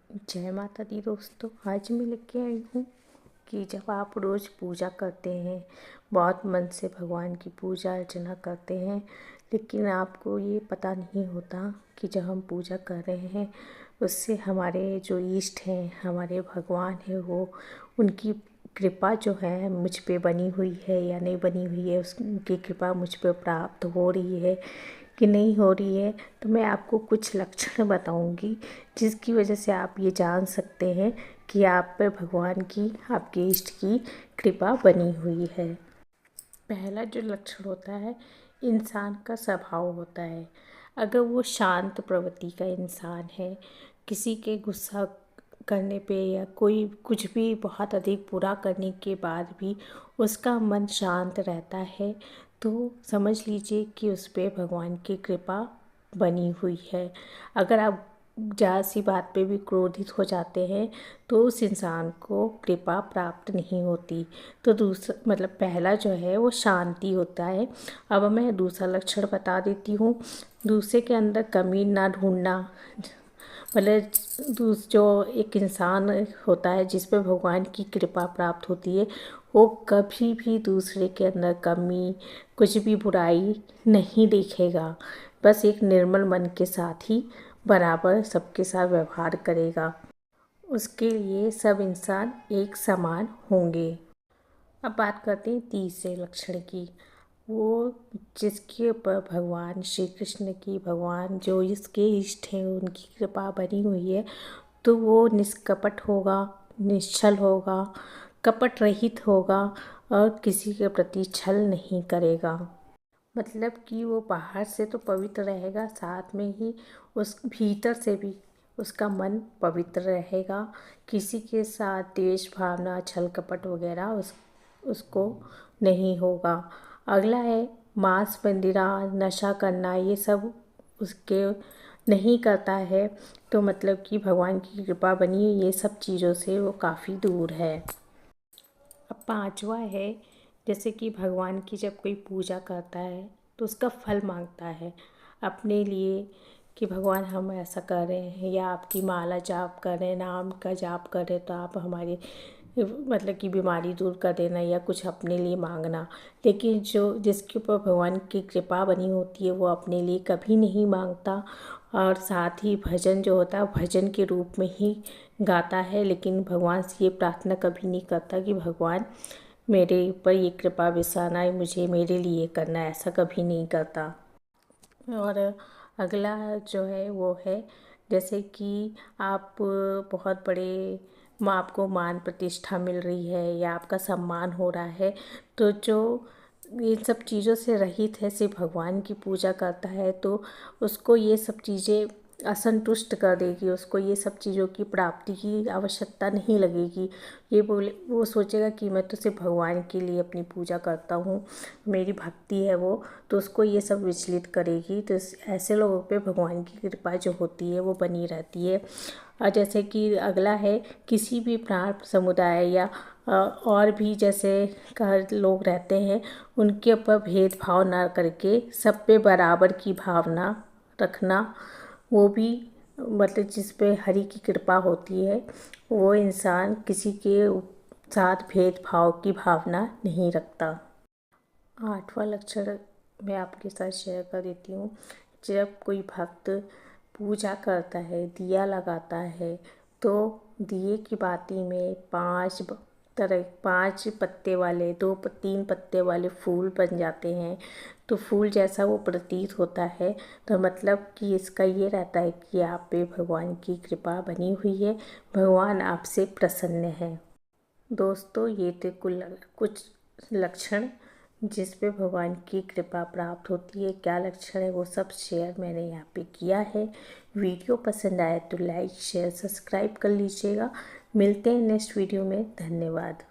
जय माता दी दोस्तों। आज मैं लेके आई हूँ कि जब आप रोज़ पूजा करते हैं, बहुत मन से भगवान की पूजा अर्चना करते हैं, लेकिन आपको ये पता नहीं होता कि जब हम पूजा कर रहे हैं उससे हमारे जो इष्ट हैं, हमारे भगवान हैं, वो उनकी कृपा जो है मुझ पे बनी हुई है या नहीं बनी हुई है, उनकी कृपा मुझ पे प्राप्त हो रही है कि नहीं हो रही है। तो मैं आपको कुछ लक्षण बताऊंगी जिसकी वजह से आप ये जान सकते हैं कि आप पर भगवान की, आपके इष्ट की कृपा बनी हुई है। पहला जो लक्षण होता है, इंसान का स्वभाव होता है। अगर वो शांत प्रवृत्ति का इंसान है, किसी के गुस्सा करने पे या कोई कुछ भी बहुत अधिक बुरा करने के बाद भी उसका मन शांत रहता है, तो समझ लीजिए कि उस पे भगवान की कृपा बनी हुई है। अगर आप ज़रा सी बात पे भी क्रोधित हो जाते हैं तो उस इंसान को कृपा प्राप्त नहीं होती। तो दूसरा मतलब पहला जो है वो शांति होता है। अब मैं दूसरा लक्षण बता देती हूँ। दूसरे के अंदर कमी ना ढूंढना, मतलब जो एक इंसान होता है जिस पे भगवान की कृपा प्राप्त होती है, वो कभी भी दूसरे के अंदर कमी, कुछ भी बुराई नहीं देखेगा। बस एक निर्मल मन के साथ ही बराबर सबके साथ व्यवहार करेगा। उसके लिए सब इंसान एक समान होंगे। अब बात करते हैं तीसरे लक्षण की। वो जिसके ऊपर भगवान श्री कृष्ण की, भगवान जो इसके इष्ट हैं उनकी कृपा बनी हुई है, तो वो निष्कपट होगा, निश्छल होगा, कपट रहित होगा और किसी के प्रति छल नहीं करेगा। मतलब कि वो बाहर से तो पवित्र रहेगा, साथ में ही उस भीतर से भी उसका मन पवित्र रहेगा। किसी के साथ द्वेष भावना, छल कपट वगैरह उसको नहीं होगा। अगला है मांस मंदिरा, नशा करना, ये सब उसके नहीं करता है। तो मतलब कि भगवान की कृपा बनी है, ये सब चीज़ों से वो काफ़ी दूर है। अब पांचवा है, जैसे कि भगवान की जब कोई पूजा करता है तो उसका फल मांगता है अपने लिए कि भगवान हम ऐसा कर रहे हैं, या आपकी माला जाप कर रहे हैं, नाम का जाप कर रहे हैं, तो आप हमारी मतलब कि बीमारी दूर कर देना या कुछ अपने लिए मांगना। लेकिन जो जिसके ऊपर भगवान की कृपा बनी होती है वो अपने लिए कभी नहीं मांगता। और साथ ही भजन जो होता है भजन के रूप में ही गाता है, लेकिन भगवान से ये प्रार्थना कभी नहीं करता कि भगवान मेरे ऊपर ये कृपा बरसाना है, मुझे मेरे लिए करना है, ऐसा कभी नहीं करता। और अगला जो है वो है, जैसे कि आप बहुत बड़े आपको मान प्रतिष्ठा मिल रही है या आपका सम्मान हो रहा है, तो जो इन सब चीज़ों से रहित है, सिर्फ भगवान की पूजा करता है, तो उसको ये सब चीज़ें असंतुष्ट कर देगी। उसको ये सब चीज़ों की प्राप्ति की आवश्यकता नहीं लगेगी। ये वो सोचेगा कि मैं तो सिर्फ भगवान के लिए अपनी पूजा करता हूँ, मेरी भक्ति है वो, तो उसको ये सब विचलित करेगी। तो ऐसे लोगों पे भगवान की कृपा जो होती है वो बनी रहती है। और जैसे कि अगला है, किसी भी प्राण समुदाय या और भी जैसे लोग रहते हैं, उनके ऊपर भेदभाव ना करके सब पे बराबर की भावना रखना। वो भी मतलब जिस पे हरि की कृपा होती है वो इंसान किसी के साथ भेदभाव की भावना नहीं रखता। आठवां लक्षण मैं आपके साथ शेयर कर देती हूँ। जब कोई भक्त पूजा करता है, दिया लगाता है, तो दिए की बाती में 5 पत्ते वाले, 3 पत्ते वाले फूल बन जाते हैं। तो फूल जैसा वो प्रतीत होता है, तो मतलब कि इसका ये रहता है कि आप पे भगवान की कृपा बनी हुई है, भगवान आपसे प्रसन्न है। दोस्तों, ये थे कुछ लक्षण जिस पे भगवान की कृपा प्राप्त होती है। क्या लक्षण है वो सब शेयर मैंने यहाँ पे किया है। वीडियो पसंद आए तो लाइक शेयर सब्सक्राइब कर लीजिएगा। मिलते हैं नेक्स्ट वीडियो में। धन्यवाद।